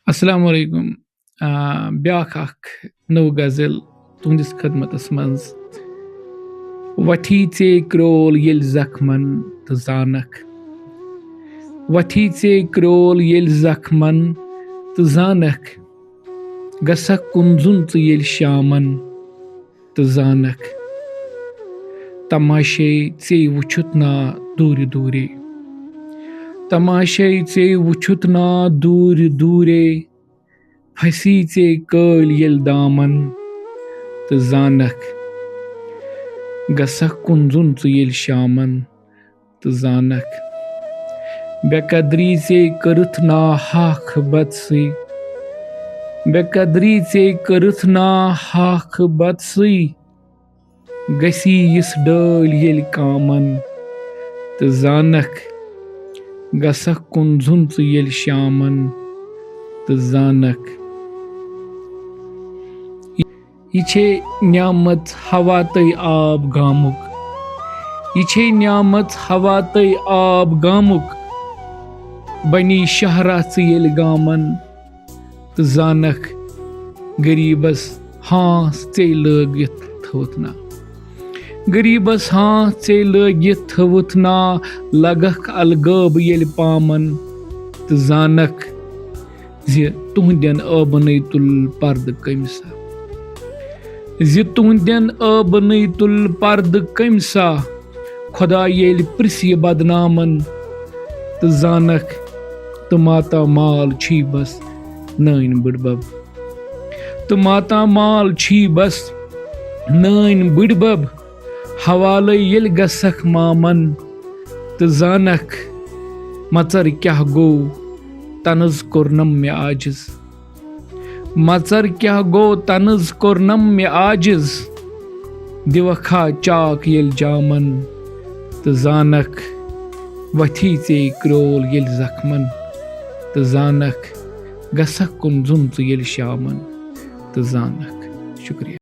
अस्सलामु अलैकुम ब्याख नौ गज़ल तुंदिस खदमतस मंज वथी चे क्रोल येल जख्मन तो जानक वथी चे क्रोल येल जख्मन तो जानक गसक कुंजुन तो येल शामन तो जानक तमाशे चे वुछुत ना दूर दूरे तमाशे चे वुछुत ना दूर दूरे फसी चे कल येल दामन तो जानक गसक कुंजुन तो येल शामन तो जानक बेकदरी चे करथ ना हाख बदसी बेकदरी चे करथ ना हाख बदसी गसी इस डल येल कामन तो जानक गसक कुंजुन तो येल शामन तो जानक ये न्यामत हवा तय आब गामुक ये न्यामत हवा तय आब गामुक बनी शहरा येल गामन तो जानक गरीबस हाँस चे लगित थवतना गरीबस हाँस चे लगित थवतना लगख अलगब येल पामन तो जानक ज तुहंदन अबनय तुल पर्द कमसा ज तुहंदन अबनय तुल पर्द कमसा खुदा येल प्रिस्य बदनामन तो जानक तो माता माल छी बस नैन बुड़बब तो माता माल छी बस नैन बुड़बब हवाले येल गसक मामन तो जानक मचर क्या गो तनज कोरनम में आजिज मचर क्या गो तनज कोरनम में आजिज दिवखा चाक येल जामन तो जानक वथी चे क्रोल येल जख्मन तो जानक गसक कुंजुन तो येल शामन तो जानक। शुक्रिया।